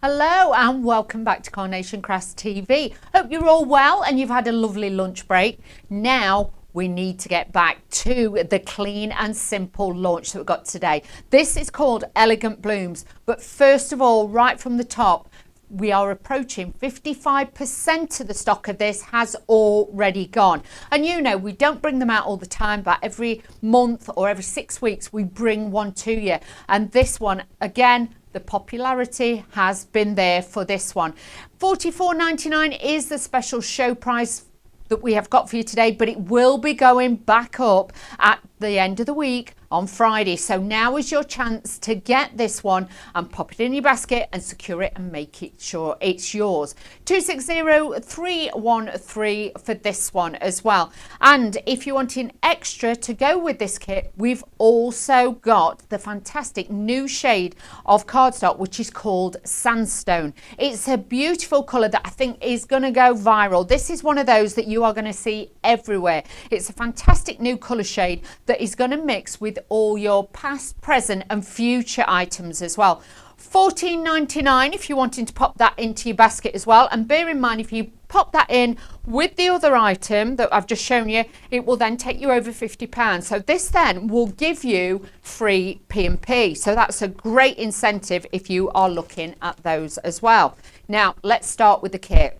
Hello and welcome back to Carnation Crafts TV. Hope you're all well and you've had a lovely lunch break. Now we need to get back to the clean and simple launch that we've got today. This is called Elegant Blooms, but first of all, right from the top, we are approaching 55% of the stock of this has already gone. And you know, we don't bring them out all the time, but every month or every 6 weeks, we bring one to you. And this one, again, the popularity has been there for this one. $44.99 is the special show price that we have got for you today, but it will be going back up at the end of the week on Friday. So now is your chance to get this one and pop it in your basket and secure it and make it sure it's yours. 260313 for this one as well. And if you want an extra to go with this kit, we've also got the fantastic new shade of cardstock, which is called Sandstone. It's a beautiful color that I think is going to go viral. This is one of those that you are going to see everywhere. It's a fantastic new color shade that is going to mix with all your past, present and future items as well. $14.99 if you're wanting to pop that into your basket as well. And bear in mind, if you pop that in with the other item that I've just shown you, it will then take you over £50. So this then will give you free P&P. So that's a great incentive if you are looking at those as well. Now let's start with the kit.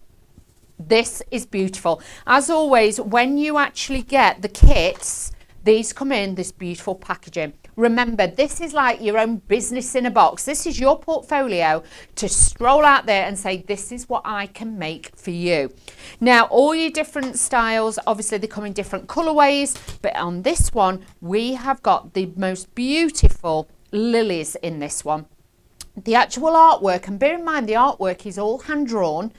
This is beautiful. As always, when you actually get the kits, these come in this beautiful packaging. Remember, this is like your own business in a box. This is your portfolio to stroll out there and say, this is what I can make for you. Now, all your different styles, obviously they come in different colorways, but on this one, we have got the most beautiful lilies in this one. The actual artwork, and bear in mind the artwork is all hand drawn.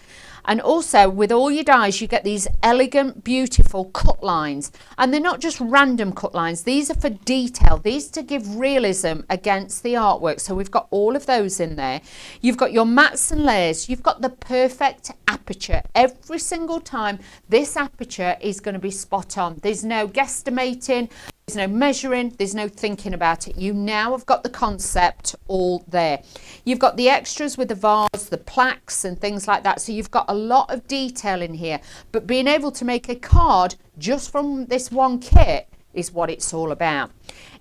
And also with all your dies, you get these elegant, beautiful cut lines. And they're not just random cut lines. These are for detail. These to give realism against the artwork. So we've got all of those in there. You've got your mats and layers. You've got the perfect aperture. Every single time, this aperture is going to be spot on. There's no guesstimating. There's no measuring, there's no thinking about it. You now have got the concept all there. You've got the extras with the vase, the plaques and things like that. So you've got a lot of detail in here. But being able to make a card just from this one kit is what it's all about.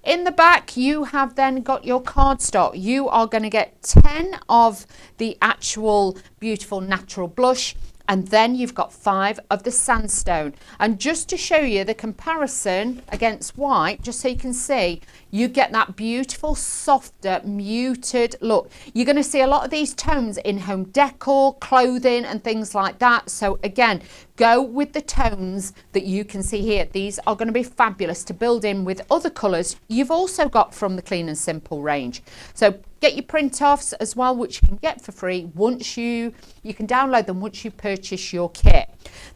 In the back, you have then got your cardstock. You are going to get 10 of the actual beautiful natural blush. And then you've got 5 of the Sandstone. And just to show you the comparison against white, just so you can see, you get that beautiful, softer, muted look. You're going to see a lot of these tones in home decor, clothing and things like that. So again, go with the tones that you can see here. These are going to be fabulous to build in with other colours you've also got from the Clean and Simple range. So get your print offs as well, which you can get for free once you can download them once you purchase your kit.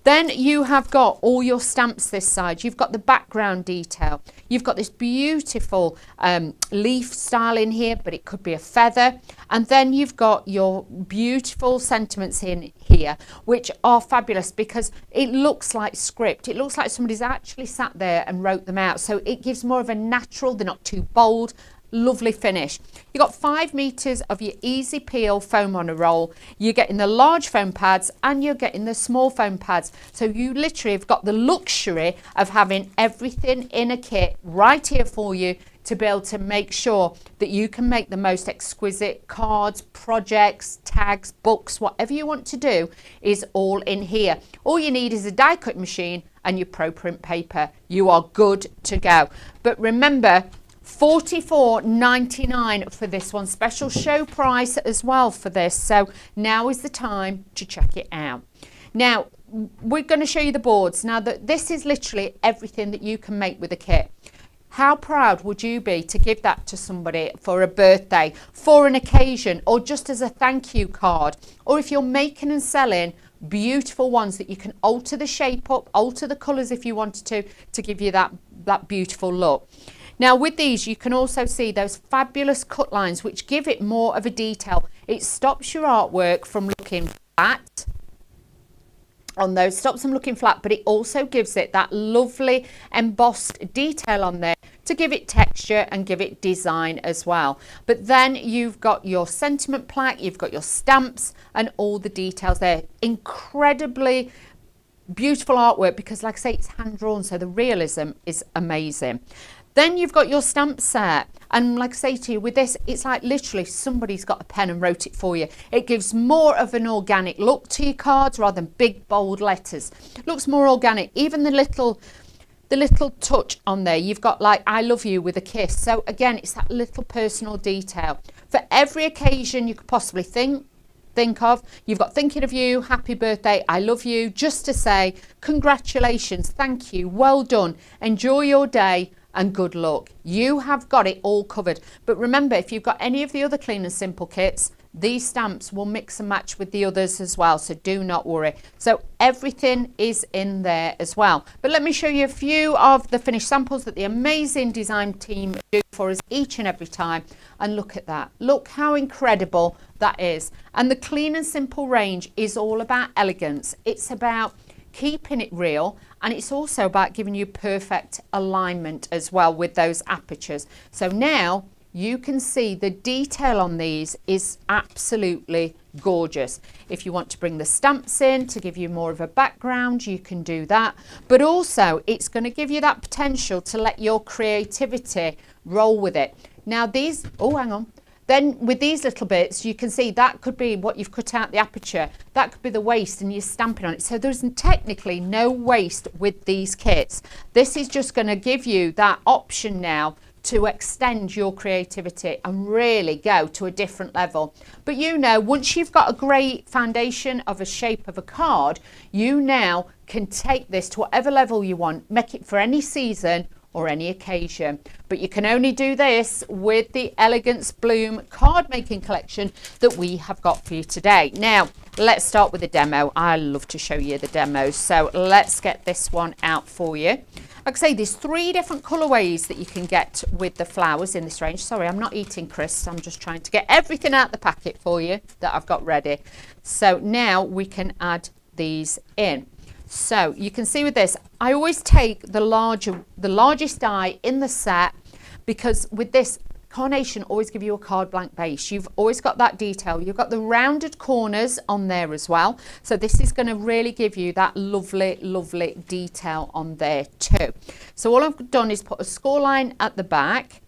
Then you have got all your stamps this side. You've got the background detail. You've got this beautiful leaf style in here, but it could be a feather. And then you've got your beautiful sentiments in here, which are fabulous because it looks like script. It looks like somebody's actually sat there and wrote them out. So it gives more of a natural, they're not too bold. Lovely finish. You've got 5 meters of your easy peel foam on a roll. You're getting the large foam pads and you're getting the small foam pads. So you literally have got the luxury of having everything in a kit right here for you to be able to make sure that you can make the most exquisite cards, projects, tags, books, whatever you want to do is all in here. All you need is a die cut machine and your pro print paper. You are good to go. But remember, $44.99 for this one, special show price as well for this. So now is the time to check it out. Now we're going to show you the boards. Now that this is literally everything that you can make with a kit. How proud would you be to give that to somebody for a birthday, for an occasion, or just as a thank you card? Or if you're making and selling beautiful ones that you can alter the shape up, alter the colours if you wanted to give you that beautiful look. Now with these, you can also see those fabulous cut lines, which give it more of a detail. It stops your artwork from looking flat on those, stops them looking flat, but it also gives it that lovely embossed detail on there to give it texture and give it design as well. But then you've got your sentiment plaque, you've got your stamps and all the details there. Incredibly beautiful artwork because, like I say, it's hand drawn, so the realism is amazing. Then you've got your stamp set, and like I say to you, with this, it's like literally somebody's got a pen and wrote it for you. It gives more of an organic look to your cards rather than big bold letters. It looks more organic. Even the little touch on there, you've got like I love you with a kiss. So again, it's that little personal detail for every occasion you could possibly think of. You've got thinking of you, happy birthday, I love you, just to say congratulations, thank you, well done, enjoy your day and good luck. You have got it all covered. But remember, if you've got any of the other Clean and Simple kits, these stamps will mix and match with the others as well, so do not worry. So everything is in there as well. But let me show you a few of the finished samples that the amazing design team do for us each and every time. And look at that. Look how incredible that is. And the Clean and Simple range is all about elegance. It's about keeping it real, and it's also about giving you perfect alignment as well with those apertures. So now you can see the detail on these is absolutely gorgeous. If you want to bring the stamps in to give you more of a background, you can do that. But also it's going to give you that potential to let your creativity roll with it. Now these, oh, hang on. Then with these little bits, you can see that could be what you've cut out the aperture. That could be the waste and you're stamping on it. So there's technically no waste with these kits. This is just going to give you that option now to extend your creativity and really go to a different level. But you know, once you've got a great foundation of a shape of a card, you now can take this to whatever level you want, make it for any season or any occasion. But you can only do this with the Elegance Bloom card making collection that we have got for you today. Now let's start with the demo. I love to show you the demos, so let's get this one out for you. Like I say, there's 3 different colorways that you can get with the flowers in this range. Sorry, I'm not eating crisps, I'm just trying to get everything out the packet for you that I've got ready. So now we can add these in. So you can see with this, I always take the largest die in the set, because with this, Carnation always give you a card blank base. You've always got that detail. You've got the rounded corners on there as well. So this is going to really give you that lovely, lovely detail on there too. So all I've done is put a score line at the back,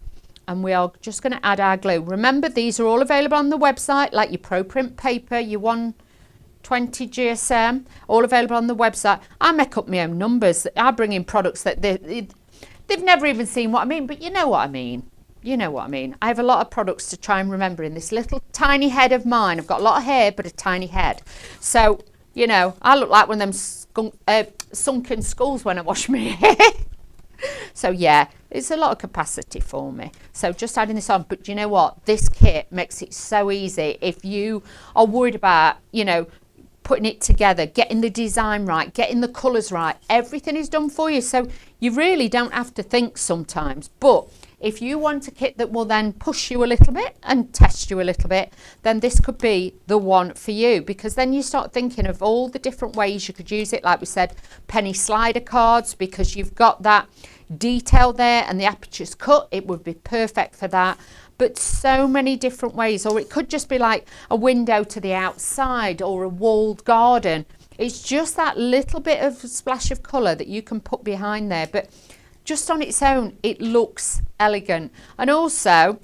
and we are just going to add our glue. Remember, these are all available on the website, like your Pro Print paper, your 120 GSM, all available on the website. I make up my own numbers. I bring in products that they've never even seen what I mean, but you know what I mean. You know what I mean. I have a lot of products to try and remember in this little tiny head of mine. I've got a lot of hair, but a tiny head. So, you know, I look like one of them sunken skulls when I wash my hair. So yeah, it's a lot of capacity for me. So just adding this on. But you know what? This kit makes it so easy. If you are worried about, you know, putting it together, getting the design right, getting the colours right, everything is done for you. So you really don't have to think sometimes. But if you want a kit that will then push you a little bit and test you a little bit, then this could be the one for you, because then you start thinking of all the different ways you could use it. Like we said, penny slider cards, because you've got that detail there and the aperture's cut, it would be perfect for that. But so many different ways. Or it could just be like a window to the outside or a walled garden. It's just that little bit of splash of colour that you can put behind there. But just on its own, it looks elegant. And also,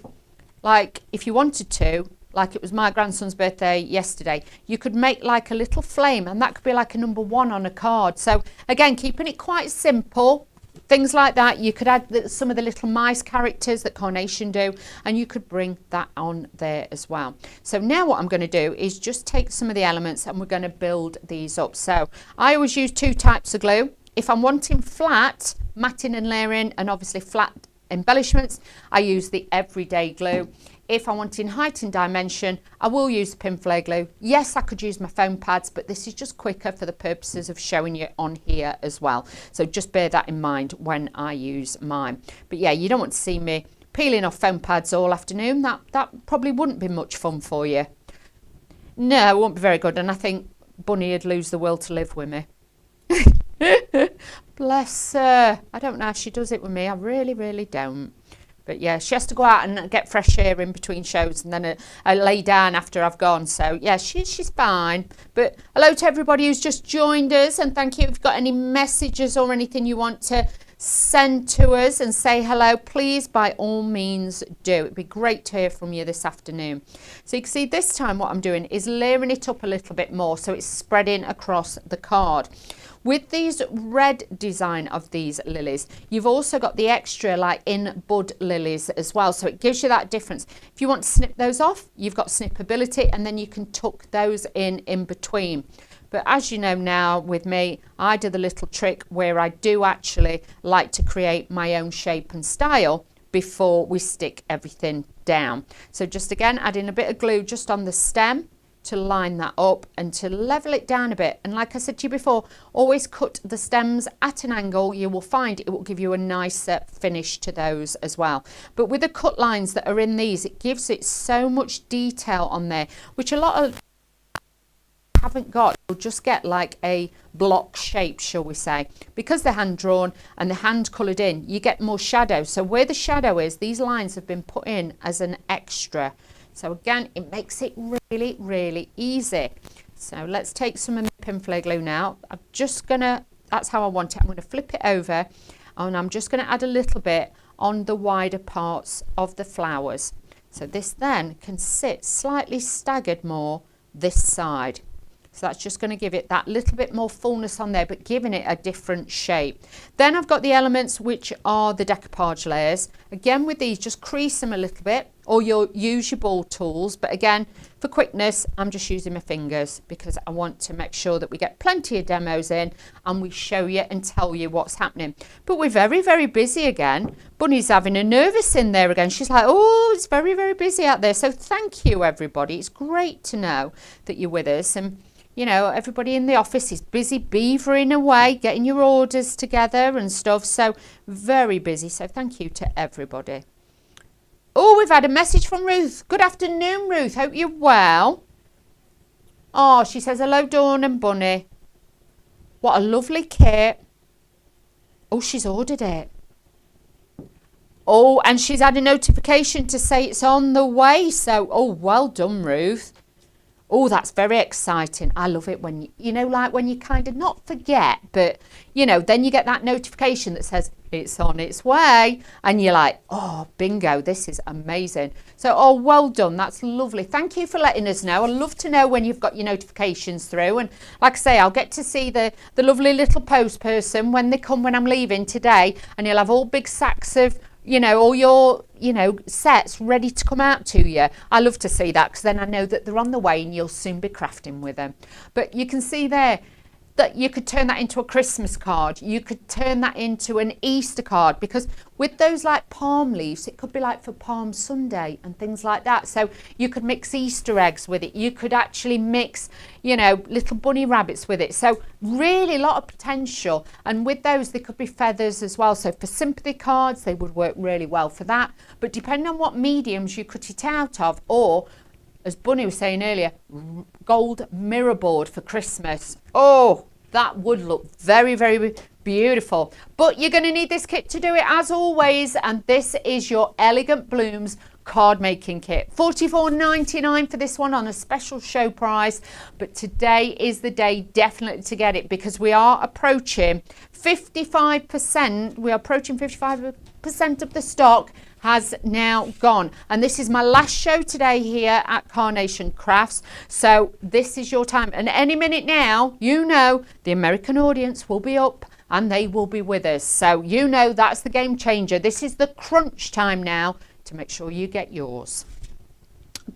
like if you wanted to, like it was my grandson's birthday yesterday, you could make like a little flame, and that could be like a number 1 on a card. So again, keeping it quite simple, things like that. You could add some of the little mice characters that Carnation do, and you could bring that on there as well. So now what I'm going to do is just take some of the elements and we're going to build these up. So I always use 2 types of glue. If I'm wanting flat matting and layering, and obviously flat embellishments, I use the everyday glue. If I'm wanting height and dimension, I will use the pin flare glue. Yes, I could use my foam pads, but this is just quicker for the purposes of showing you on here as well. So just bear that in mind when I use mine. But yeah, you don't want to see me peeling off foam pads all afternoon. That probably wouldn't be much fun for you. No, it won't be very good, and I think Bunny would lose the will to live with me. Bless her. I don't know how she does it with me. I really, really don't. But yeah, she has to go out and get fresh air in between shows, and then I lay down after I've gone. So yeah, she's fine. But hello to everybody who's just joined us, and thank you. If you've got any messages or anything you want to send to us and say hello, please by all means do. It'd be great to hear from you this afternoon. So you can see this time what I'm doing is layering it up a little bit more so it's spreading across the card. With these red design of these lilies, you've also got the extra like in bud lilies as well. So it gives you that difference. If you want to snip those off, you've got snippability, and then you can tuck those in between. But as you know now with me, I do the little trick where I do actually like to create my own shape and style before we stick everything down. So just again, adding a bit of glue just on the stem to line that up and to level it down a bit. And like I said to you before, always cut the stems at an angle. You will find it will give you a nicer finish to those as well. But with the cut lines that are in these, it gives it so much detail on there, which a lot of haven't got. You'll just get like a block shape, shall we say, because they're hand drawn and they're hand coloured in. You get more shadow. So where the shadow is, these lines have been put in as an extra. So again, it makes it really, really easy. So let's take some of my pinflair glue now. I'm just gonna, that's how I want it. I'm gonna flip it over, and I'm just gonna add a little bit on the wider parts of the flowers. So this then can sit slightly staggered more this side. So that's just going to give it that little bit more fullness on there, but giving it a different shape. Then I've got the elements, which are the decoupage layers. Again, with these, just crease them a little bit, or you'll use your ball tools. But again, for quickness, I'm just using my fingers because I want to make sure that we get plenty of demos in and we show you and tell you what's happening. But we're very, very busy again. Bunny's having a nervous in there again. She's like, oh, it's very, very busy out there. So thank you, everybody. It's great to know that you're with us. And you know, everybody in the office is busy beavering away, getting your orders together and stuff. So very busy. So thank you to everybody. Oh, we've had a message from Ruth. Good afternoon, Ruth. Hope you're well. Oh, she says, hello, Dawn and Bunny. What a lovely kit. Oh, she's ordered it. Oh, and she's had a notification to say it's on the way. So, oh, well done, Ruth. Oh, that's very exciting. I love it when, you know, like when you kind of not forget, but, you know, then you get that notification that says it's on its way. And you're like, oh, bingo, this is amazing. So, oh, well done. That's lovely. Thank you for letting us know. I love to know when you've got your notifications through. And like I say, I'll get to see the lovely little post person when they come when I'm leaving today. And you'll have all big sacks of, you know, all your, you know, sets ready to come out to you. I love to see that because then I know that they're on the way and you'll soon be crafting with them. But you can see there that you could turn that into a Christmas card. You could turn that into an Easter card, because with those like palm leaves, it could be like for Palm Sunday and things like that. So you could mix Easter eggs with it. You could actually mix, you know, little bunny rabbits with it. So really a lot of potential. And with those, they could be feathers as well. So for sympathy cards, they would work really well for that. But depending on what mediums you cut it out of, or as Bunny was saying earlier, gold mirror board for Christmas. Oh, that would look very, very beautiful. But you're going to need this kit to do it as always. And this is your Elegant Blooms card making kit. $44.99 for this one on a special show price. But today is the day definitely to get it, because we are approaching 55%. We are approaching 55% of the stock has now gone, and this is my last show today here at Carnation Crafts. So this is your time, and any minute now, you know, the American audience will be up and they will be with us. So you know, that's the game changer. This is the crunch time now to make sure you get yours.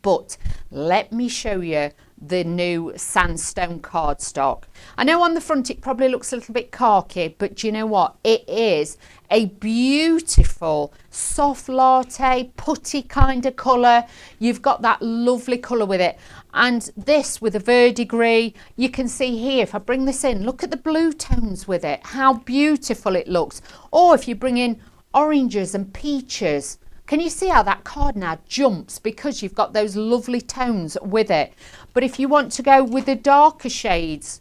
But let me show you the new Sandstone cardstock. I know on the front it probably looks a little bit khaki, but do you know what? It is a beautiful soft latte putty kind of colour. You've got that lovely colour with it, and this with a verdigris. You can see here, if I bring this in, look at the blue tones with it, how beautiful it looks. Or if you bring in oranges and peaches, can you see how that card now jumps because you've got those lovely tones with it? But if you want to go with the darker shades,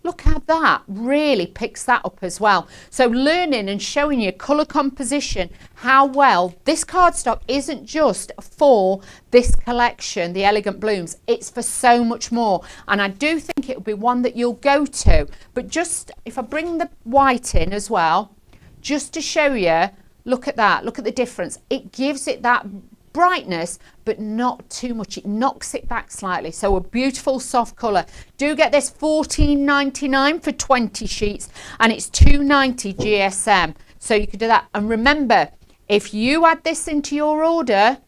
Look how that really picks that up as well. So learning and showing you colour composition, how well this cardstock isn't just for this collection, the Elegant Blooms, it's for so much more. And I do think it'll be one that you'll go to. But just, if I bring the white in as well, just to show you, look at that, look at the difference. It gives it that brightness, but not too much. It knocks it back slightly. So a beautiful soft colour. Do get this, $14.99 for 20 sheets, and it's $2.90 GSM. So you could do that. And remember, if you add this into your order,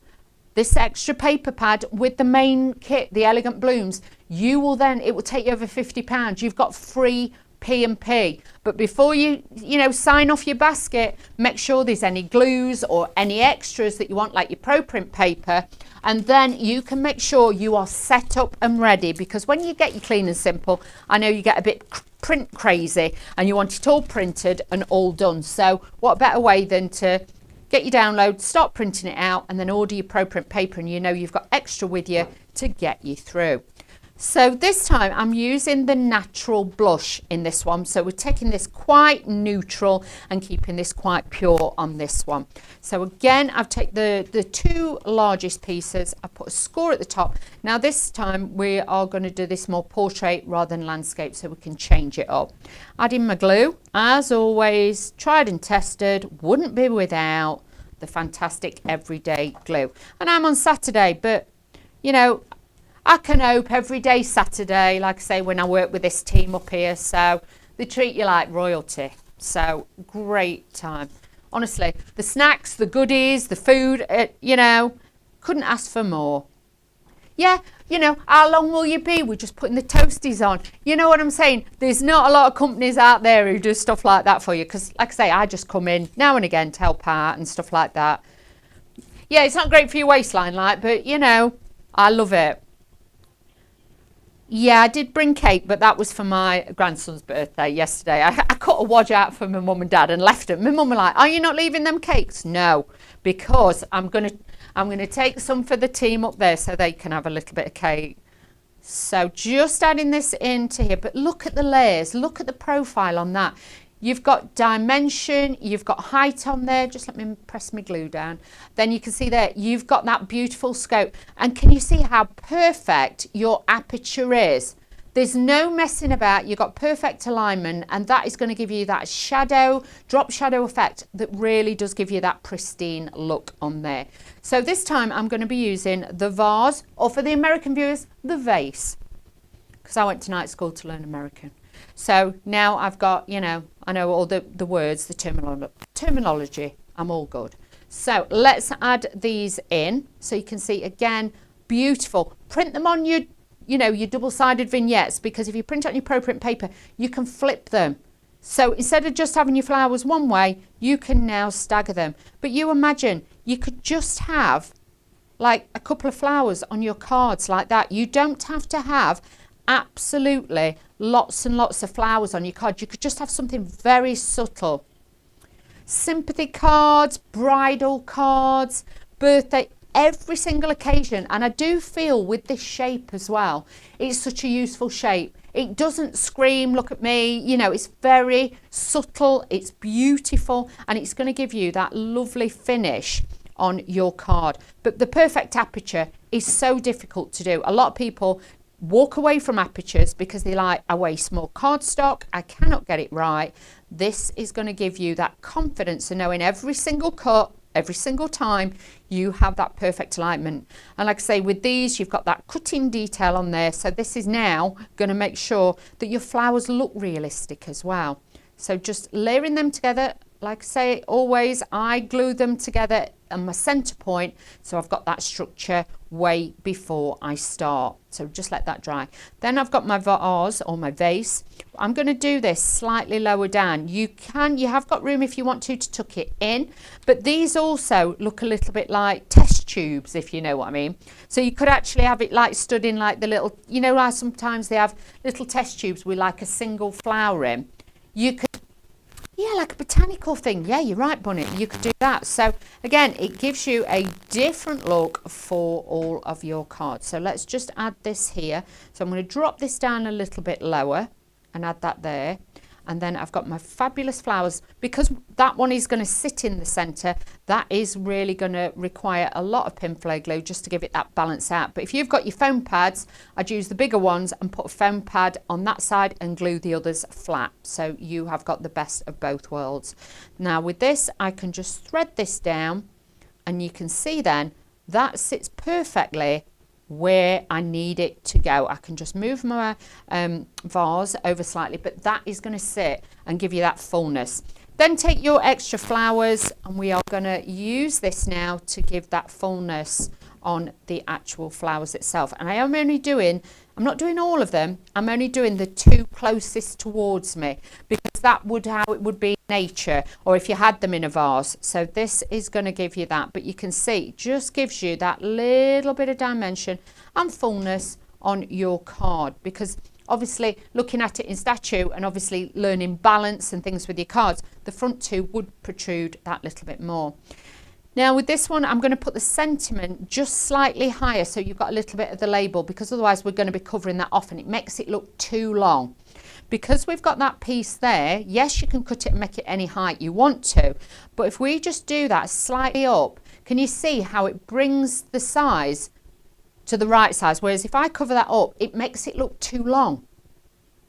this extra paper pad with the main kit, the Elegant Blooms, you will then, it will take you over £50. You've got free P&P. But before you sign off your basket, make sure there's any glues or any extras that you want, like your pro print paper, and then you can make sure you are set up and ready, because when you get your Clean and Simple, I know you get a bit print crazy and you want it all printed and all done. So what better way than to get your download, start printing it out, and then order your pro print paper, and you know you've got extra with you to get you through. So this time I'm using the natural blush in this one. So we're taking this quite neutral and keeping this quite pure on this one. So again, I've taken the two largest pieces. I put a score at the top. Now this time we are going to do this more portrait rather than landscape, so we can change it up. Adding my glue, as always, tried and tested, wouldn't be without the fantastic everyday glue. And I'm on Saturday, but you know, I can hope every day Saturday, like I say, when I work with this team up here, so they treat you like royalty. So great time. Honestly, the snacks, the goodies, the food, couldn't ask for more. Yeah, how long will you be? We're just putting the toasties on. You know what I'm saying? There's not a lot of companies out there who do stuff like that for you, because like I say, I just come in now and again to help out and stuff like that. Yeah, it's not great for your waistline, but I love it. Yeah, I did bring cake, but that was for my grandson's birthday yesterday. I cut a wad out for my mum and dad and left it. My mum were like, "Are you not leaving them cakes?" No, because I'm gonna take some for the team up there so they can have a little bit of cake. So just adding this into here, but look at the layers, look at the profile on that. You've got dimension, you've got height on there. Just let me press my glue down. Then you can see there, you've got that beautiful scope. And can you see how perfect your aperture is? There's no messing about. You've got perfect alignment, and that is going to give you that shadow, drop shadow effect that really does give you that pristine look on there. So this time I'm going to be using the vase, or for the American viewers, the vase, because I went to night school to learn American. So now I've got, I know all the words, the terminology, I'm all good. So let's add these in so you can see again, beautiful. Print them on your double-sided vignettes, because if you print on your pro print paper, you can flip them. So instead of just having your flowers one way, you can now stagger them. But you imagine you could just have like a couple of flowers on your cards like that. You don't have to have absolutely lots and lots of flowers on your card. You could just have something very subtle. Sympathy cards, bridal cards, birthday, every single occasion. And I do feel with this shape as well, it's such a useful shape. It doesn't scream, look at me, it's very subtle, it's beautiful, and it's going to give you that lovely finish on your card. But the perfect aperture is so difficult to do. A lot of people walk away from apertures because they like, I waste more cardstock, I cannot get it right. This is going to give you that confidence of knowing every single cut, every single time you have that perfect alignment. And like I say, with these, you've got that cutting detail on there. So this is now going to make sure that your flowers look realistic as well. So just layering them together, like I say, always, I glue them together on my center point, so I've got that structure way before I start. So just let that dry. Then I've got my vase or my vase. I'm going to do this slightly lower down. You have got room if you want to tuck it in, but these also look a little bit like test tubes, if you know what I mean. So you could actually have it like stood in like the little, how sometimes they have little test tubes with like a single flower in. You could, like a botanical thing. Yeah, you're right, Bunny. You could do that. So again, it gives you a different look for all of your cards. So let's just add this here. So I'm going to drop this down a little bit lower, and add that there. And then I've got my fabulous flowers. Because that one is going to sit in the centre, that is really going to require a lot of pin flare glue just to give it that balance out. But if you've got your foam pads, I'd use the bigger ones and put a foam pad on that side and glue the others flat. So you have got the best of both worlds. Now with this, I can just thread this down, and you can see then that sits perfectly where I need it to go. I can just move my vase over slightly, but that is going to sit and give you that fullness. Then take your extra flowers, and we are going to use this now to give that fullness on the actual flowers itself. And I am only doing, I'm not doing all of them, I'm only doing the two closest towards me, because that would how it would be in nature, or if you had them in a vase. So this is going to give you that, but you can see it just gives you that little bit of dimension and fullness on your card, because obviously looking at it in statue and obviously learning balance and things with your cards, the front two would protrude that little bit more. Now with this one, I'm going to put the sentiment just slightly higher, so you've got a little bit of the label, because otherwise we're going to be covering that off and it makes it look too long. Because we've got that piece there, yes, you can cut it and make it any height you want to, but if we just do that slightly up, can you see how it brings the size to the right size? Whereas if I cover that up, it makes it look too long.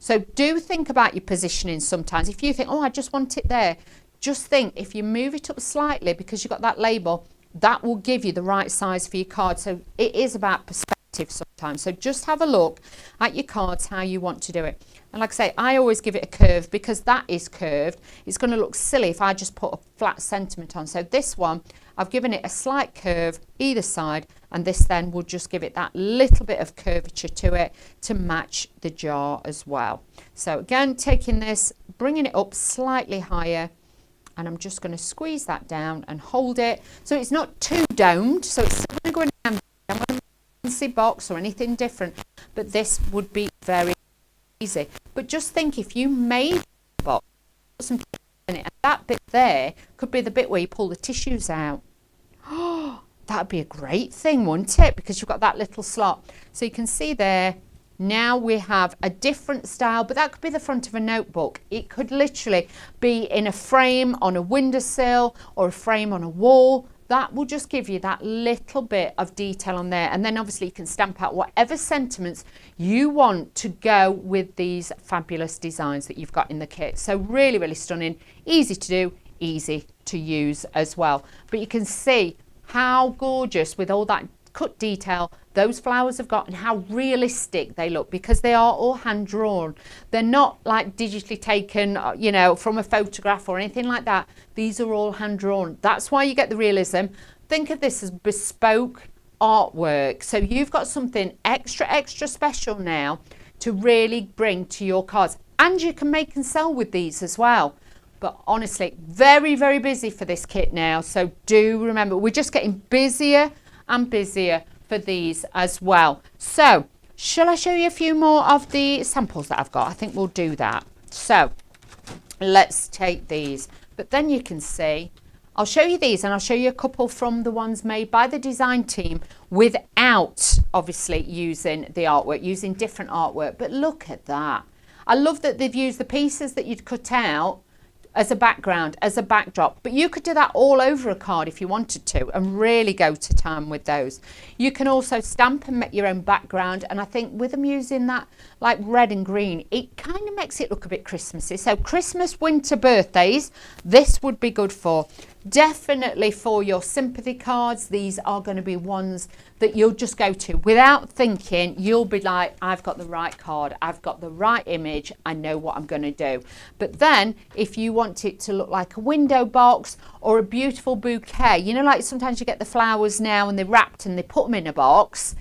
So do think about your positioning sometimes. If you think, oh, I just want it there, just think if you move it up slightly because you've got that label, that will give you the right size for your card. So it is about perspective sometimes. So just have a look at your cards, how you want to do it. And like I say, I always give it a curve, because that is curved. It's going to look silly if I just put a flat sentiment on. So this one, I've given it a slight curve either side, and this then will just give it that little bit of curvature to it to match the jar as well. So again, taking this, bringing it up slightly higher, and I'm just going to squeeze that down and hold it so it's not too domed. So it's still going to go in a fancy box or anything different, but this would be very easy. But just think, if you made a box, put some tissue in it, and that bit there could be the bit where you pull the tissues out. Oh, that'd be a great thing, wouldn't it? Because you've got that little slot. So you can see there, now we have a different style, but that could be the front of a notebook. It could literally be in a frame on a windowsill or a frame on a wall. That will just give you that little bit of detail on there. And then obviously you can stamp out whatever sentiments you want to go with these fabulous designs that you've got in the kit. So really, really stunning, easy to do, easy to use as well. But you can see how gorgeous with all that cut detail those flowers have got, and how realistic they look, because they are all hand drawn. They're not like digitally taken, you know, from a photograph or anything like that. These are all hand drawn. That's why you get the realism. Think of this as bespoke artwork. So you've got something extra special now to really bring to your cards, and you can make and sell with these as well. But honestly, very, very busy for this kit now. So do remember, we're just getting busier and busier for these as well. So shall I show you a few more of the samples that I've got? I think we'll do that. So let's take these, but then you can see, I'll show you these, and I'll show you a couple from the ones made by the design team without obviously using the artwork, using different artwork. But look at that. I love that they've used the pieces that you'd cut out as a background, as a backdrop, but you could do that all over a card if you wanted to, and really go to town with those. You can also stamp and make your own background, and I think with them using that like red and green, it kind of makes it look a bit Christmassy. So Christmas, winter, birthdays, this would be good for. Definitely for your sympathy cards, these are going to be ones that you'll just go to without thinking. You'll be like, I've got the right card, I've got the right image, I know what I'm going to do. But then if you want it to look like a window box or a beautiful bouquet, you know, like sometimes you get the flowers now and they're wrapped and they put them in a box,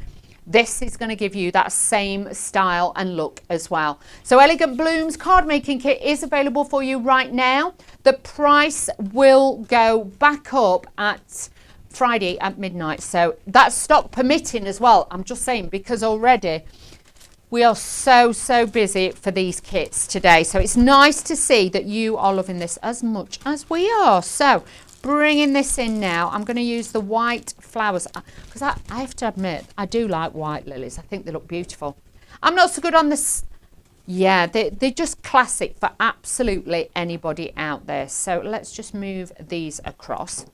this is going to give you that same style and look as well. So Elegant Blooms card making kit is available for you right now. The price will go back up at Friday at midnight. So that's stock permitting as well. I'm just saying, because already we are so busy for these kits today. So it's nice to see that you are loving this as much as we are. So bringing this in now, I'm going to use the white flowers, because I have to admit, I do like white lilies. I think they look beautiful. I'm not so good on this Yeah, they're just classic for absolutely anybody out there. So let's just move these across.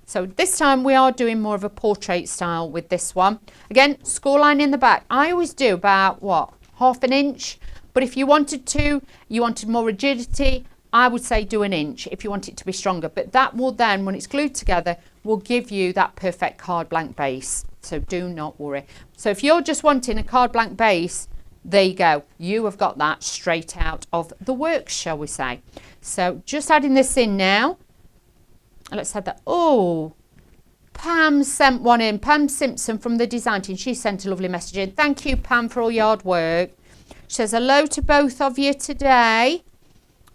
So this time we are doing more of a portrait style with this one. Again, score line in the back. I always do about, what, half an inch? But if you wanted more rigidity, I would say do an inch if you want it to be stronger. But that will then, when it's glued together, will give you that perfect card blank base. So do not worry. So if you're just wanting a card blank base, there you go. You have got that straight out of the works, shall we say. So just adding this in now. Let's add that. Oh, Pam sent one in. Pam Simpson from the design team. She sent a lovely message in. Thank you, Pam, for all your hard work. She says hello to both of you today.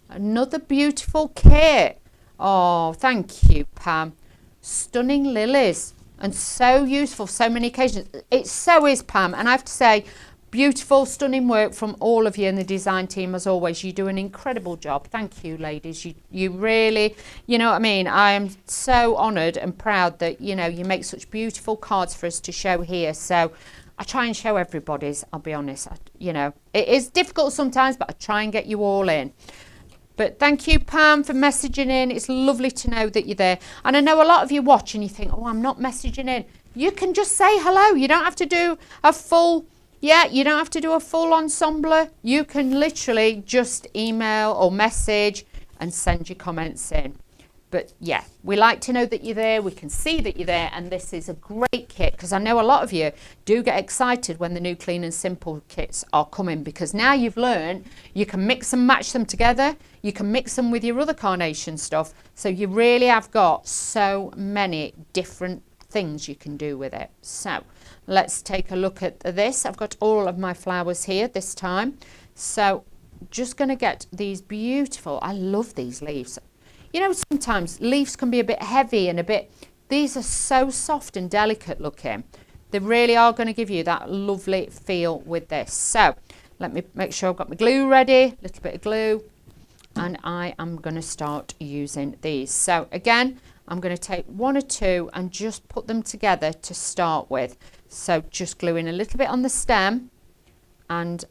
Another beautiful kit. Oh, thank you, Pam. Stunning lilies and so useful, so many occasions. It so is, Pam. And I have to say, beautiful, stunning work from all of you in the design team. As always, you do an incredible job. Thank you, ladies. You really, you know what I mean? I am so honoured and proud that, you know, you make such beautiful cards for us to show here. So I try and show everybody's, I'll be honest. You know, it is difficult sometimes, but I try and get you all in. But thank you, Pam, for messaging in. It's lovely to know that you're there. And I know a lot of you watch and you think, oh, I'm not messaging in. You can just say hello. You don't have to do a full... Yeah, you don't have to do a full ensemble. You can literally just email or message and send your comments in. But yeah, we like to know that you're there. We can see that you're there. And this is a great kit because I know a lot of you do get excited when the new Clean and Simple kits are coming, because now you've learned you can mix and match them together. You can mix them with your other carnation stuff. So you really have got so many different things you can do with it. So let's take a look at this. I've got all of my flowers here this time. So just going to get these beautiful, I love these leaves. You know, sometimes leaves can be a bit heavy and a bit, these are so soft and delicate looking. They really are going to give you that lovely feel with this. So let me make sure I've got my glue ready, a little bit of glue, and I am going to start using these. So again, I'm going to take one or two and just put them together to start with. So just gluing a little bit on the stem and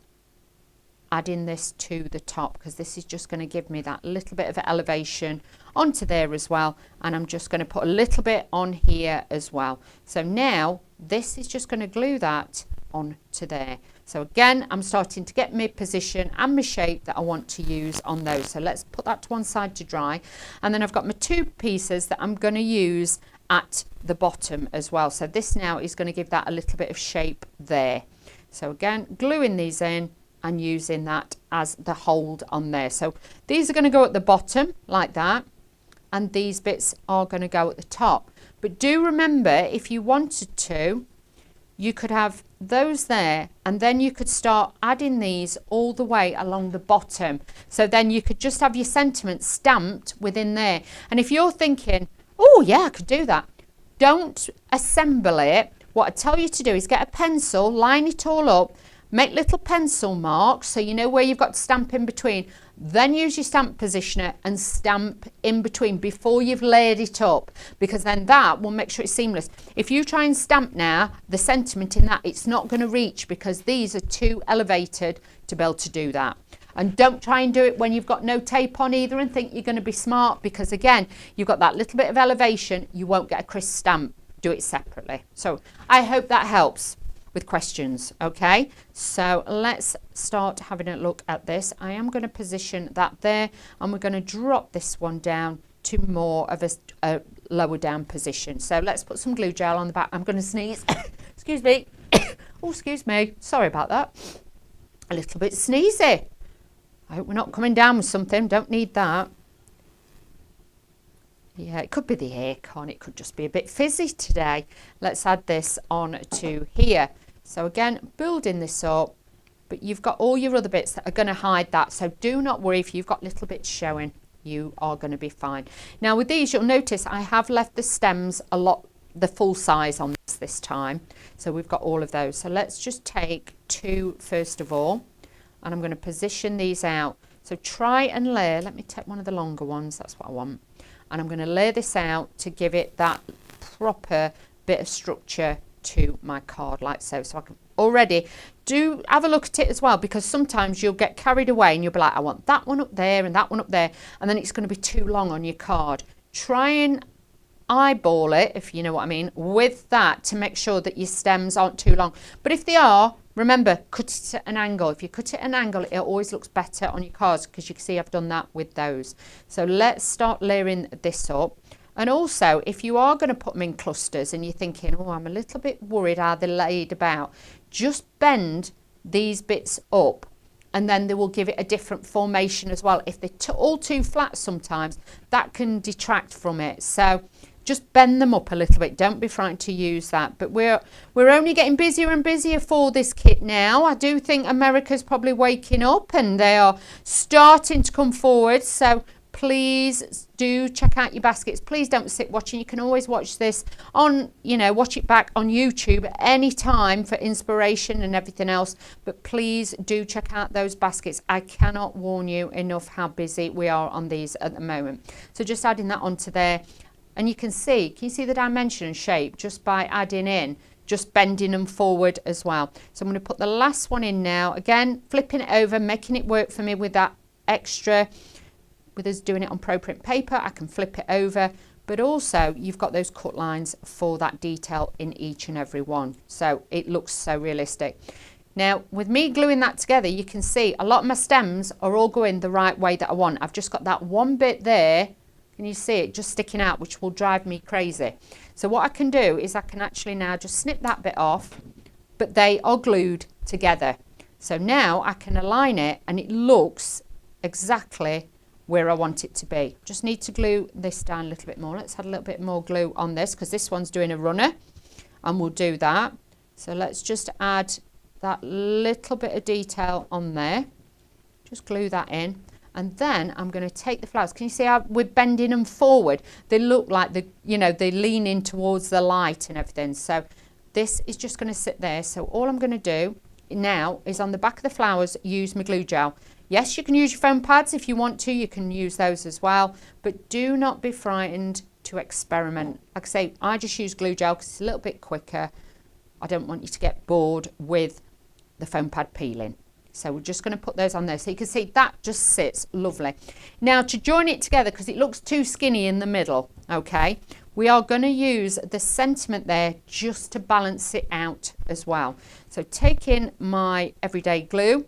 adding this to the top, because this is just going to give me that little bit of elevation onto there as well. And I'm just going to put a little bit on here as well. So now this is just going to glue that onto there. So again, I'm starting to get my position and my shape that I want to use on those. So let's put that to one side to dry. And then I've got my two pieces that I'm going to use at the bottom as well. So this now is going to give that a little bit of shape there. So again, gluing these in and using that as the hold on there. So these are going to go at the bottom like that, and these bits are going to go at the top. But do remember, if you wanted to, you could have those there, and then you could start adding these all the way along the bottom. So then you could just have your sentiment stamped within there. And if you're thinking, oh yeah, I could do that, don't assemble it. What I tell you to do is get a pencil, line it all up, make little pencil marks so you know where you've got to stamp in between. Then use your stamp positioner and stamp in between before you've layered it up, because then that will make sure it's seamless. If you try and stamp now, the sentiment in that, it's not going to reach, because these are too elevated to be able to do that. And don't try and do it when you've got no tape on either and think you're going to be smart, because again, you've got that little bit of elevation, you won't get a crisp stamp. Do it separately. So I hope that helps with questions. Okay, so let's start having a look at this. I am going to position that there, and we're going to drop this one down to more of a lower down position. So let's put some glue gel on the back. I'm going to sneeze. Excuse me. Oh, excuse me, sorry about that. A little bit sneezy. I hope we're not coming down with something. Don't need that. Yeah, it could be the aircon. It could just be a bit fizzy today. Let's add this on to here. So again, building this up, but you've got all your other bits that are going to hide that. So do not worry if you've got little bits showing. You are going to be fine. Now with these, you'll notice I have left the stems a lot, the full size on this time. So we've got all of those. So let's just take two first of all, and I'm going to position these out. So try and layer. Let me take one of the longer ones. That's what I want. And I'm going to lay this out to give it that proper bit of structure to my card like so. So I can already do have a look at it as well, because sometimes you'll get carried away and you'll be like, I want that one up there and that one up there, and then it's going to be too long on your card. Try and eyeball it, if you know what I mean, with that to make sure that your stems aren't too long. But if they are, remember, cut it at an angle. If you cut it at an angle, it always looks better on your cards, because you can see I've done that with those. So let's start layering this up. And also, if you are going to put them in clusters and you're thinking, oh, I'm a little bit worried how they're laid about, just bend these bits up, and then they will give it a different formation as well. If they're all too flat sometimes, that can detract from it. So just bend them up a little bit. Don't be frightened to use that. But we're only getting busier and busier for this kit now. I do think America's probably waking up and they are starting to come forward. So please do check out your baskets. Please don't sit watching. You can always watch this on, watch it back on YouTube at any time for inspiration and everything else. But please do check out those baskets. I cannot warn you enough how busy we are on these at the moment. So just adding that onto there. And you can see the dimension and shape just by adding in, just bending them forward as well. So I'm going to put the last one in now. Again, flipping it over, making it work for me with that extra. With us doing it on pro print paper, I can flip it over, but also you've got those cut lines for that detail in each and every one. So it looks so realistic. Now, with me gluing that together, you can see a lot of my stems are all going the right way that I want. I've just got that one bit there. Can you see it just sticking out, which will drive me crazy? So what I can do is I can actually now just snip that bit off, but they are glued together. So now I can align it and it looks exactly where I want it to be. Just need to glue this down a little bit more. Let's add a little bit more glue on this, because this one's doing a runner, and we'll do that. So let's just add that little bit of detail on there. Just glue that in. And then I'm going to take the flowers. Can you see how we're bending them forward? They look like they're leaning towards the light and everything. So this is just going to sit there. So all I'm going to do now is on the back of the flowers, use my glue gel. Yes, you can use your foam pads if you want to. You can use those as well. But do not be frightened to experiment. Like I say, I just use glue gel because it's a little bit quicker. I don't want you to get bored with the foam pad peeling. So we're just going to put those on there. So you can see that just sits lovely. Now to join it together, because it looks too skinny in the middle, okay, we are going to use the sentiment there just to balance it out as well. So taking my everyday glue,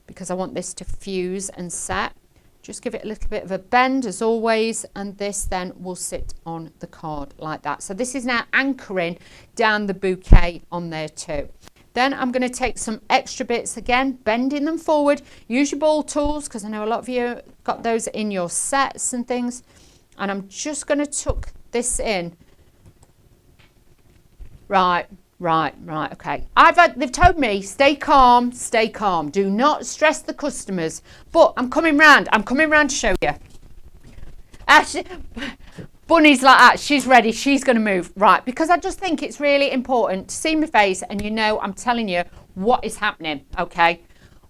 because I want this to fuse and set, just give it a little bit of a bend as always, and this then will sit on the card like that. So this is now anchoring down the bouquet on there too. Then I'm going to take some extra bits again, bending them forward. Use your ball tools, because I know a lot of you got those in your sets and things. And I'm just going to tuck this in. Right, okay. They've told me, stay calm, do not stress the customers. But I'm coming round to show you. Actually, Bunny's like that, she's ready, she's going to move. Right, because I just think it's really important to see my face and I'm telling you what is happening, okay?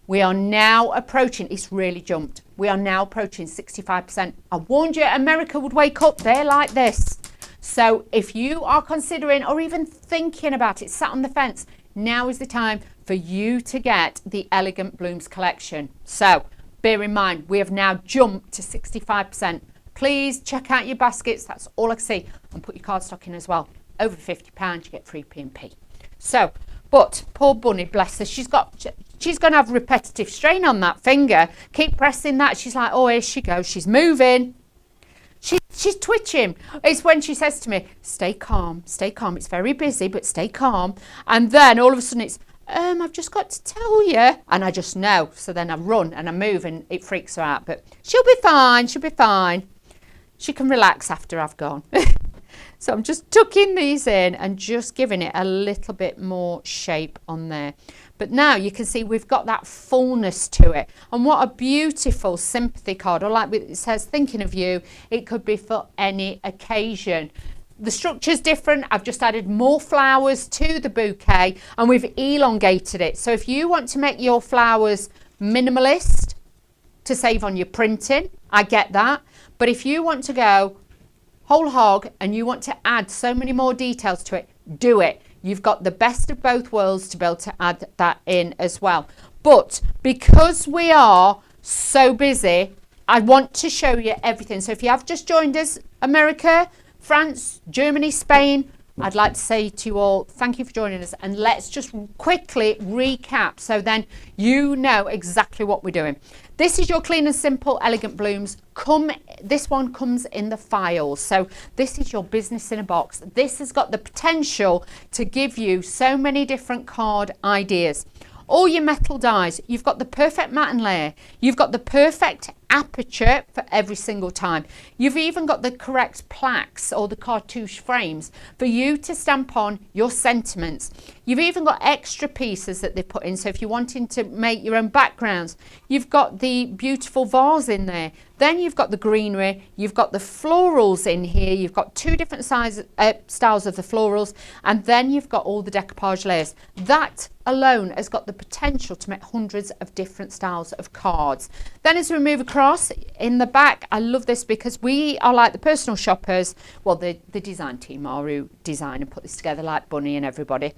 We are now approaching, it's really jumped. We are now approaching 65%. I warned you America would wake up, they're like this. So if you are considering or even thinking about it, sat on the fence, now is the time for you to get the Elegant Blooms collection. So bear in mind, we have now jumped to 65%. Please check out your baskets. That's all I can see. And put your cardstock in as well. Over £50, you get free P&P. So, but poor Bunny, bless her, she's going to have repetitive strain on that finger. Keep pressing that. She's like, oh, here she goes. She's moving. She's twitching. It's when she says to me, stay calm. It's very busy, but stay calm. And then all of a sudden it's, I've just got to tell you. And I just know. So then I run and I move and it freaks her out. But she'll be fine. She can relax after I've gone. So I'm just tucking these in and just giving it a little bit more shape on there. But now you can see we've got that fullness to it. And what a beautiful sympathy card. Or like it says, thinking of you, it could be for any occasion. The structure's different. I've just added more flowers to the bouquet and we've elongated it. So if you want to make your flowers minimalist to save on your printing, I get that. But if you want to go whole hog and you want to add so many more details to it, do it. you've got the best of both worlds to be able to add that in as well. But because we are so busy, I want to show you everything. So if you have just joined us, America, France, Germany, Spain, I'd like to say to you all, thank you for joining us, and let's just quickly recap so then you know exactly what we're doing. This is your Clean and Simple Elegant Blooms. This one comes in the files. So this is your business in a box. This has got the potential to give you so many different card ideas. All your metal dies, you've got the perfect matte and layer, you've got the perfect aperture for every single time. You've even got the correct plaques or the cartouche frames for you to stamp on your sentiments. You've even got extra pieces that they put in, so if you're wanting to make your own backgrounds, you've got the beautiful vase in there. Then you've got the greenery, you've got the florals in here, you've got two different styles of the florals, and then you've got all the decoupage layers. That alone has got the potential to make hundreds of different styles of cards. Then as we move across in the back, I love this because we are like the personal shoppers. Well, the design team are who design and put this together, like Bunny and everybody.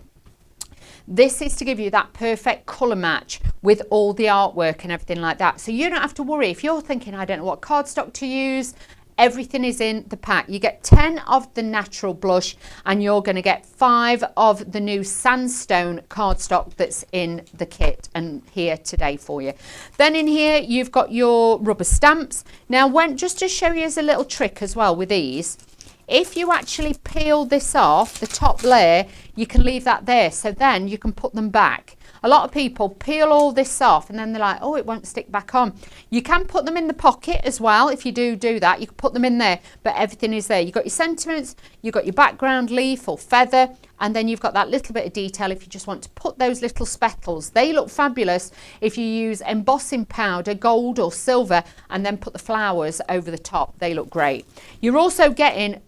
This is to give you that perfect colour match with all the artwork and everything like that. So you don't have to worry if you're thinking, I don't know what cardstock to use. Everything is in the pack. You get 10 of the natural blush and you're going to get 5 of the new Sandstone cardstock that's in the kit and here today for you. Then in here you've got your rubber stamps. Now just to show you as a little trick as well with these, if you actually peel this off, the top layer, you can leave that there. So then you can put them back. A lot of people peel all this off and then they're like, oh, it won't stick back on. You can put them in the pocket as well. If you do that, you can put them in there, but everything is there. You've got your sentiments, you've got your background leaf or feather, and then you've got that little bit of detail if you just want to put those little speckles. They look fabulous if you use embossing powder, gold or silver, and then put the flowers over the top. They look great. You're also getting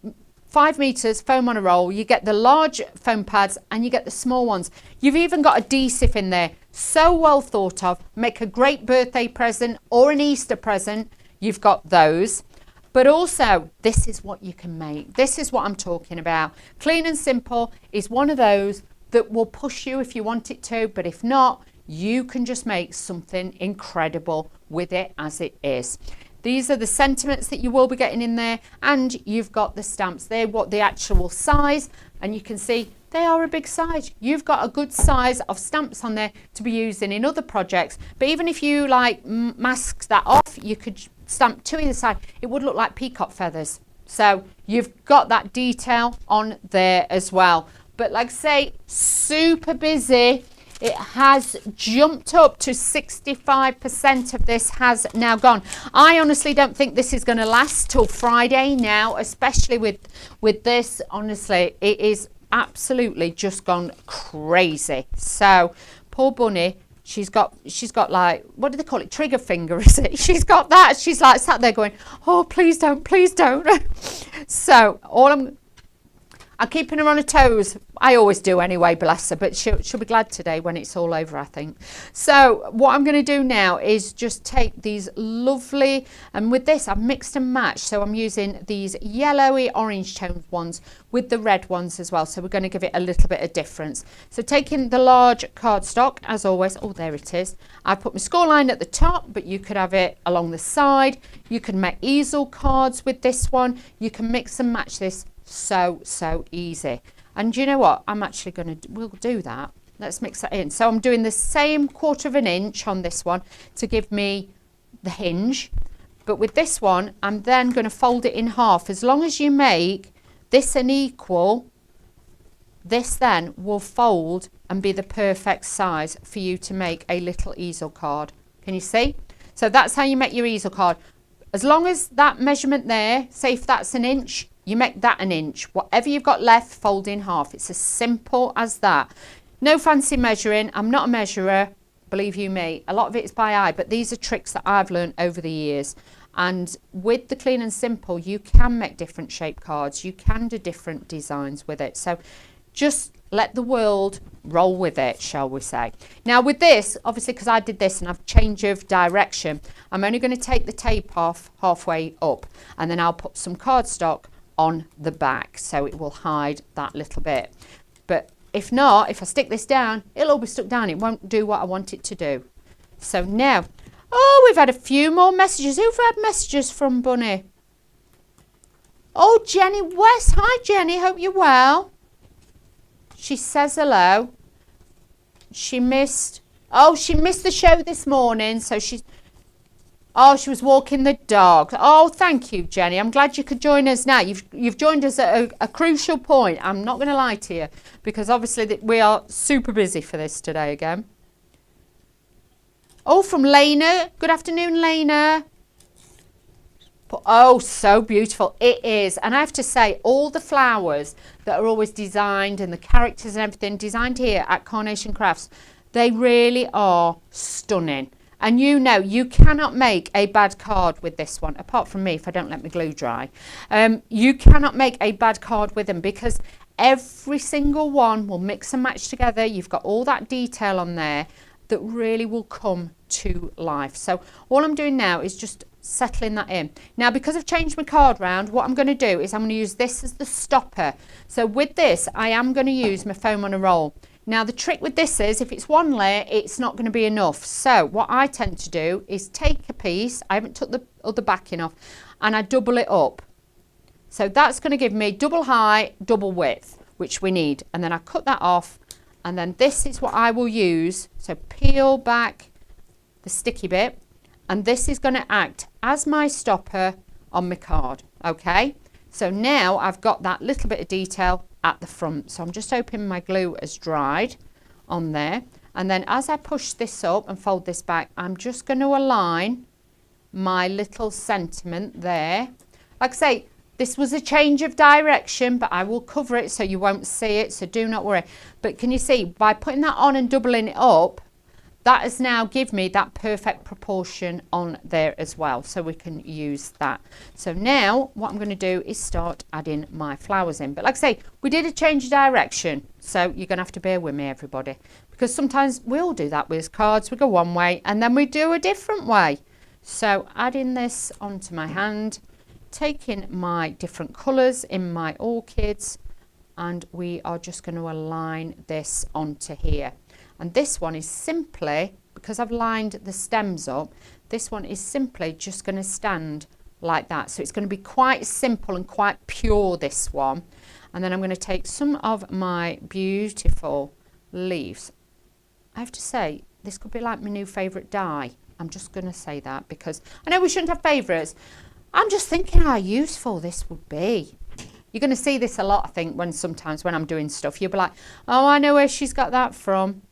5 meters foam on a roll. You get the large foam pads and you get the small ones. You've even got adhesive in there. So well thought of. Make a great birthday present or an Easter present. You've got those. But also, this is what you can make. This is what I'm talking about. Clean and Simple is one of those that will push you if you want it to, but if not, you can just make something incredible with it as it is. These are the sentiments that you will be getting in there, and you've got the stamps. They're what the actual size, and you can see they are a big size. You've got a good size of stamps on there to be using in other projects. But even if you like mask that off, you could stamp 2 either side. It would look like peacock feathers. So you've got that detail on there as well. But like I say, super busy. It has jumped up to 65% of this has now gone. I honestly don't think this is going to last till Friday now, especially with this. Honestly, it is absolutely just gone crazy. So poor Bunny, she's got like, what do they call it? Trigger finger, is it? She's got that. She's like sat there going, oh, please don't, please don't. So I'm keeping her on her toes. I always do anyway, bless her, but she'll be glad today when it's all over, I think. So what I'm going to do now is just take these lovely, and with this I've mixed and matched. So I'm using these yellowy orange toned ones with the red ones as well. So we're going to give it a little bit of difference. So taking the large cardstock, as always, oh, there it is. I put my score line at the top, but you could have it along the side. You can make easel cards with this one. You can mix and match this. So easy. And you know what, we'll do that. Let's mix that in. So I'm doing the same 1/4 inch on this one to give me the hinge, but with this one I'm then going to fold it in half. As long as you make this an equal, this then will fold and be the perfect size for you to make a little easel card. Can you see? So that's how you make your easel card. As long as that measurement there, say if that's an inch, you make that an inch. Whatever you've got left, fold in half. It's as simple as that. No fancy measuring. I'm not a measurer, believe you me. A lot of it is by eye, but these are tricks that I've learned over the years. And with the Clean and Simple, you can make different shape cards. You can do different designs with it. So just let the world roll with it, shall we say. Now with this, obviously because I did this and I've change of direction, I'm only going to take the tape off halfway up, and then I'll put some cardstock on the back so it will hide that little bit. But if not, if I stick this down, it'll all be stuck down. It won't do what I want it to do. So now, oh, we've had a few more messages. Who've had messages from Bunny? Oh, Jenny West. Hi, Jenny. Hope you're well. She says hello. She missed the show this morning. So she was walking the dog. Oh, thank you, Jenny. I'm glad you could join us now. You've joined us at a crucial point. I'm not going to lie to you, because obviously we are super busy for this today again. Oh, from Lena. Good afternoon, Lena. Oh, so beautiful. It is. And I have to say, all the flowers that are always designed and the characters and everything designed here at Carnation Crafts, they really are stunning. And you know, you cannot make a bad card with this one, apart from me if I don't let my glue dry. You cannot make a bad card with them, because every single one will mix and match together. You've got all that detail on there that really will come to life. So all I'm doing now is just settling that in. Now, because I've changed my card round, what I'm going to do is I'm going to use this as the stopper. So with this, I am going to use my foam on a roll. Now, the trick with this is if it's one layer, it's not going to be enough. So what I tend to do is take a piece, I haven't took the other backing off, and I double it up. So that's going to give me double height, double width, which we need. And then I cut that off, and then this is what I will use. So peel back the sticky bit, and this is going to act as my stopper on my card. Okay, so now I've got that little bit of detail at the front. So I'm just hoping my glue has dried on there, and then as I push this up and fold this back, I'm just going to align my little sentiment there. Like I say, this was a change of direction, but I will cover it so you won't see it, so do not worry. But can you see, by putting that on and doubling it up, that has now given me that perfect proportion on there as well, so we can use that. So now what I'm going to do is start adding my flowers in. But like I say, we did a change of direction, so you're going to have to bear with me, everybody, because sometimes we'll do that with cards. We go one way and then we do a different way. So adding this onto my hand, taking my different colours in my orchids, and we are just going to align this onto here. And this one is simply, because I've lined the stems up, this one is simply just going to stand like that. So it's going to be quite simple and quite pure, this one. And then I'm going to take some of my beautiful leaves. I have to say, this could be like my new favourite dye. I'm just going to say that, because I know we shouldn't have favourites. I'm just thinking how useful this would be. You're going to see this a lot, I think, sometimes when I'm doing stuff. You'll be like, oh, I know where she's got that from.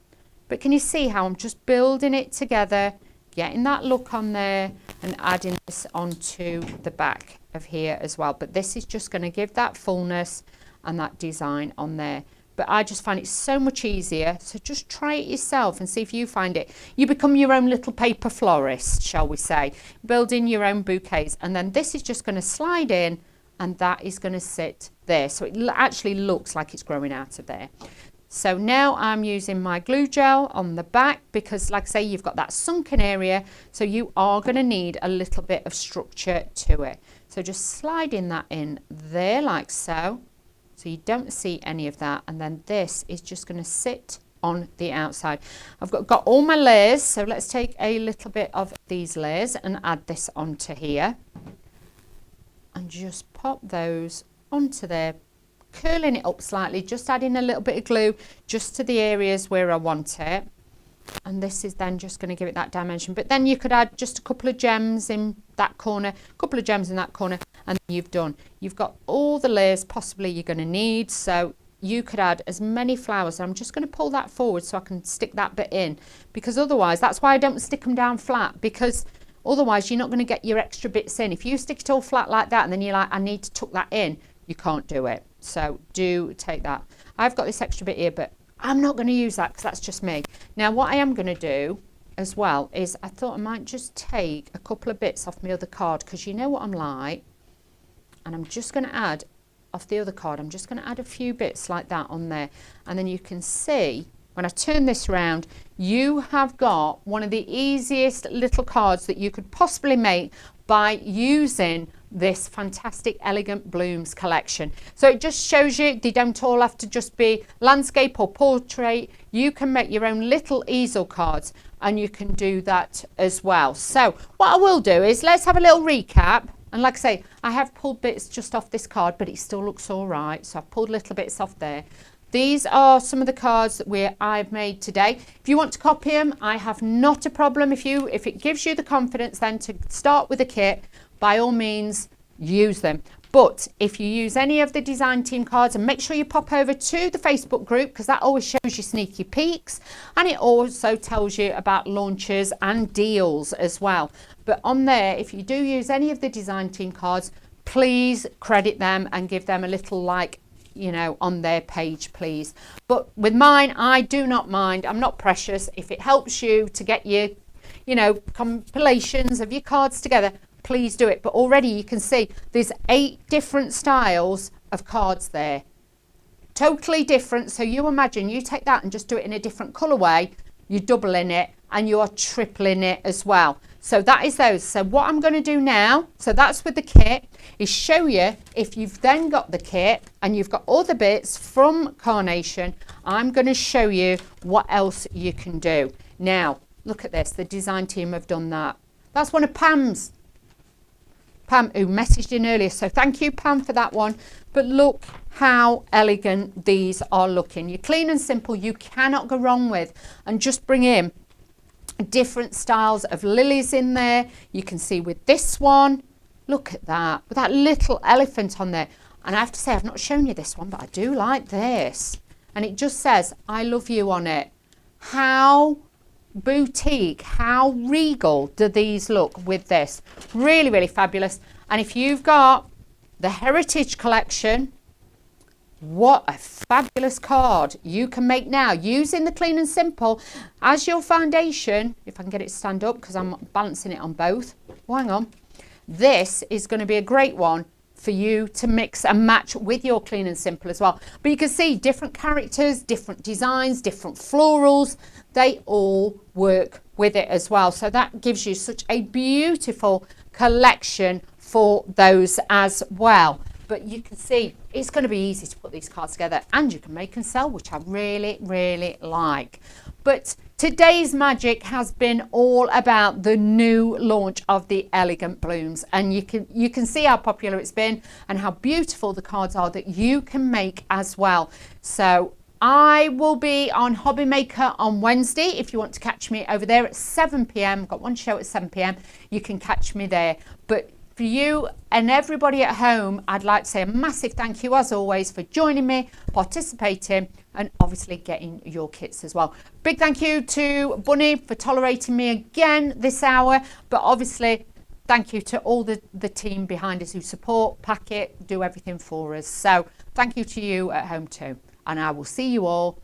But can you see how I'm just building it together, getting that look on there, and adding this onto the back of here as well. But this is just going to give that fullness and that design on there. But I just find it so much easier. So just try it yourself and see if you find it. You become your own little paper florist, shall we say, building your own bouquets. And then this is just going to slide in, and that is going to sit there. So it actually looks like it's growing out of there. So now I'm using my glue gel on the back, because like I say, you've got that sunken area, so you are going to need a little bit of structure to it. So just sliding that in there like so you don't see any of that. And then this is just going to sit on the outside. I've got all my layers, so let's take a little bit of these layers and add this onto here. And just pop those onto there, curling it up slightly, just adding a little bit of glue just to the areas where I want it. And this is then just going to give it that dimension. But then you could add just a couple of gems in that corner, a couple of gems in that corner, and you've done. You've got all the layers possibly you're going to need. So you could add as many flowers. I'm just going to pull that forward so I can stick that bit in, because otherwise, that's why I don't stick them down flat, because otherwise you're not going to get your extra bits in. If you stick it all flat like that and then you're like, I need to tuck that in, you can't do it. So do take that. I've got this extra bit here, but I'm not going to use that because that's just me. Now what I am going to do as well is I thought I might just take a couple of bits off my other card, because you know what I'm like, and I'm just going to add off the other card, I'm just going to add a few bits like that on there, and then you can see when I turn this around, you have got one of the easiest little cards that you could possibly make by using this fantastic Elegant Blooms collection. So it just shows you they don't all have to just be landscape or portrait. You can make your own little easel cards, and you can do that as well. So what I will do is let's have a little recap. And like I say, I have pulled bits just off this card, but it still looks all right. So I've pulled little bits off there. These are some of the cards that I've made today. If you want to copy them, I have not a problem. If it gives you the confidence then to start with a kit, by all means, use them. But if you use any of the design team cards, and make sure you pop over to the Facebook group, because that always shows you sneaky peeks, and it also tells you about launches and deals as well. But on there, if you do use any of the design team cards, please credit them and give them a little like, you know, on their page, please. But with mine, I do not mind. I'm not precious. If it helps you to get your, you know, compilations of your cards together, please do it. But already you can see there's 8 different styles of cards there, totally different. So you imagine you take that and just do it in a different colorway, you're doubling it and you are tripling it as well. So that is those. So what I'm going to do now, so that's with the kit, is show you if you've then got the kit and you've got all the bits from Carnation, I'm going to show you what else you can do. Now look at this, the design team have done that. That's one of Pam's. Pam, who messaged in earlier, so thank you, Pam, for that one. But look how elegant these are looking. You're clean and simple, you cannot go wrong with. And just bring in different styles of lilies in there. You can see with this one, look at that, with that little elephant on there. And I have to say, I've not shown you this one, but I do like this. And it just says, I love you on it. How boutique, how regal do these look with this? Really, really fabulous. And if you've got the Heritage Collection, what a fabulous card you can make now using the Clean and Simple as your foundation. If I can get it to stand up, because I'm balancing it on both. Oh, hang on. This is going to be a great one for you to mix and match with your Clean and Simple as well. But you can see different characters, different designs, different florals. They all work with it as well. So that gives you such a beautiful collection for those as well. But you can see it's going to be easy to put these cards together, and you can make and sell, which I really, really like. But today's magic has been all about the new launch of the Elegant Blooms, and you can see how popular it's been and how beautiful the cards are that you can make as well. So I will be on Hobby Maker on Wednesday. If you want to catch me over there at 7 p.m, I've got one show at 7 p.m, you can catch me there. But for you and everybody at home, I'd like to say a massive thank you as always for joining me, participating, and obviously getting your kits as well. Big thank you to Bunny for tolerating me again this hour, but obviously thank you to all the team behind us who support, pack it, do everything for us. So thank you to you at home too. And I will see you all